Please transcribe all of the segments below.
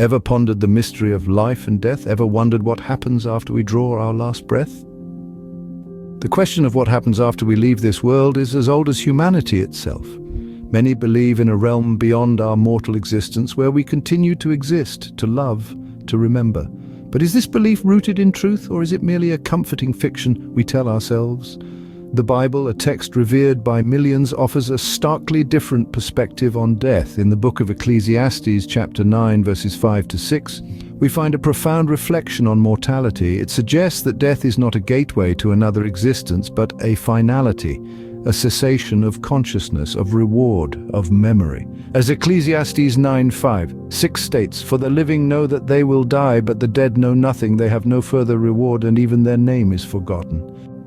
Ever pondered the mystery of life and death? Ever wondered what happens after we draw our last breath? The question of what happens after we leave this world is as old as humanity itself. Many believe in a realm beyond our mortal existence where we continue to exist, to love, to remember. But is this belief rooted in truth, or is it merely a comforting fiction we tell ourselves? The Bible, a text revered by millions, offers a starkly different perspective on death. In the book of Ecclesiastes, chapter 9, verses 5 to 6, we find a profound reflection on mortality. It suggests that death is not a gateway to another existence, but a finality, a cessation of consciousness, of reward, of memory. As Ecclesiastes 9:5-6 states, "For the living know that they will die, but the dead know nothing. They have no further reward, and even their name is forgotten."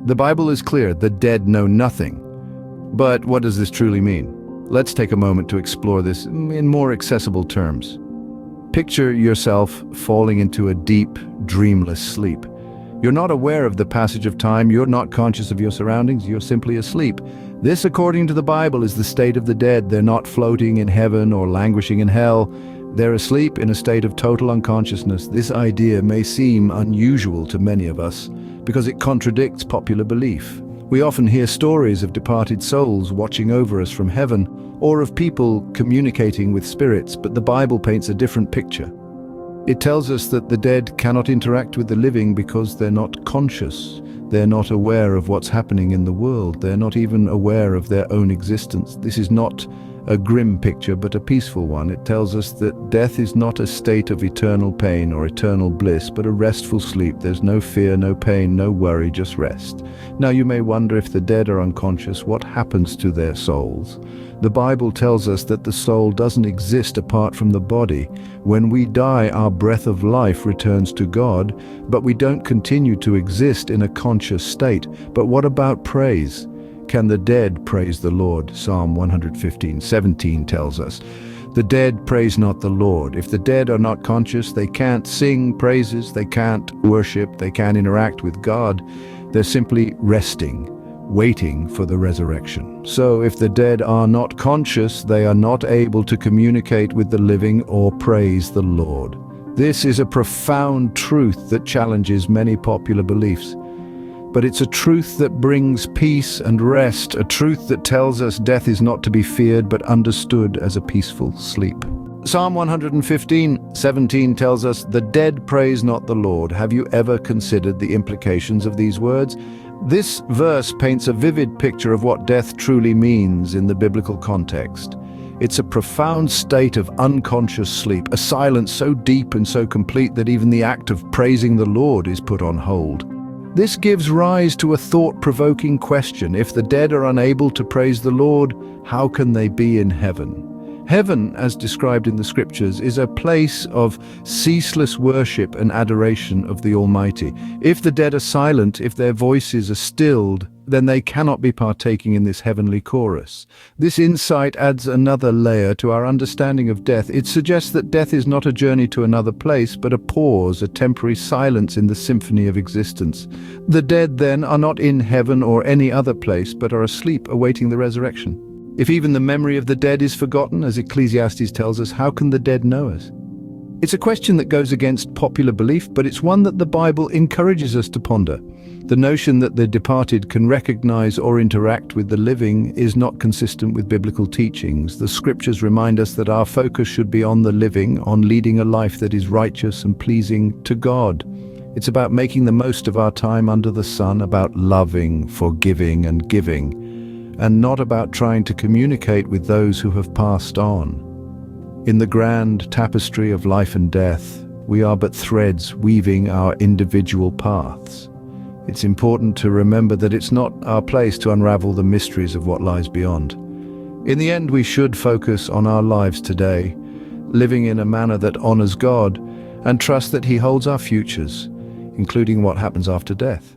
The Bible is clear, the dead know nothing. But what does this truly mean? Let's take a moment to explore this in more accessible terms. Picture yourself falling into a deep, dreamless sleep. You're not aware of the passage of time, you're not conscious of your surroundings, you're simply asleep. This, according to the Bible, is the state of the dead. They're not floating in heaven or languishing in hell. They're asleep in a state of total unconsciousness. This idea may seem unusual to many of us because it contradicts popular belief. We often hear stories of departed souls watching over us from heaven, or of people communicating with spirits, but the Bible paints a different picture. It tells us that the dead cannot interact with the living because they're not conscious. They're not aware of what's happening in the world. They're not even aware of their own existence. This is not a grim picture, but a peaceful one. It tells us that death is not a state of eternal pain or eternal bliss, but a restful sleep. There's no fear, no pain, no worry, just rest. Now you may wonder, if the dead are unconscious, what happens to their souls? The Bible tells us that the soul doesn't exist apart from the body. When we die, our breath of life returns to God, but we don't continue to exist in a conscious state. But what about praise? Can the dead praise the Lord? Psalm 115:17 tells us, "The dead praise not the Lord." If the dead are not conscious, they can't sing praises, they can't worship, they can't interact with God. They're simply resting, waiting for the resurrection. So if the dead are not conscious, they are not able to communicate with the living or praise the Lord. This is a profound truth that challenges many popular beliefs. But it's a truth that brings peace and rest, a truth that tells us death is not to be feared but understood as a peaceful sleep. Psalm 115:17 tells us, "The dead praise not the Lord." Have you ever considered the implications of these words? This verse paints a vivid picture of what death truly means in the biblical context. It's a profound state of unconscious sleep, a silence so deep and so complete that even the act of praising the Lord is put on hold. This gives rise to a thought-provoking question. If the dead are unable to praise the Lord, how can they be in heaven? Heaven, as described in the Scriptures, is a place of ceaseless worship and adoration of the Almighty. If the dead are silent, if their voices are stilled, then they cannot be partaking in this heavenly chorus. This insight adds another layer to our understanding of death. It suggests that death is not a journey to another place, but a pause, a temporary silence in the symphony of existence. The dead, then, are not in heaven or any other place, but are asleep, awaiting the resurrection. If even the memory of the dead is forgotten, as Ecclesiastes tells us, how can the dead know us? It's a question that goes against popular belief, but it's one that the Bible encourages us to ponder. The notion that the departed can recognize or interact with the living is not consistent with biblical teachings. The Scriptures remind us that our focus should be on the living, on leading a life that is righteous and pleasing to God. It's about making the most of our time under the sun, about loving, forgiving, and giving, and not about trying to communicate with those who have passed on. In the grand tapestry of life and death, we are but threads weaving our individual paths. It's important to remember that it's not our place to unravel the mysteries of what lies beyond. In the end, we should focus on our lives today, living in a manner that honors God, and trust that He holds our futures, including what happens after death.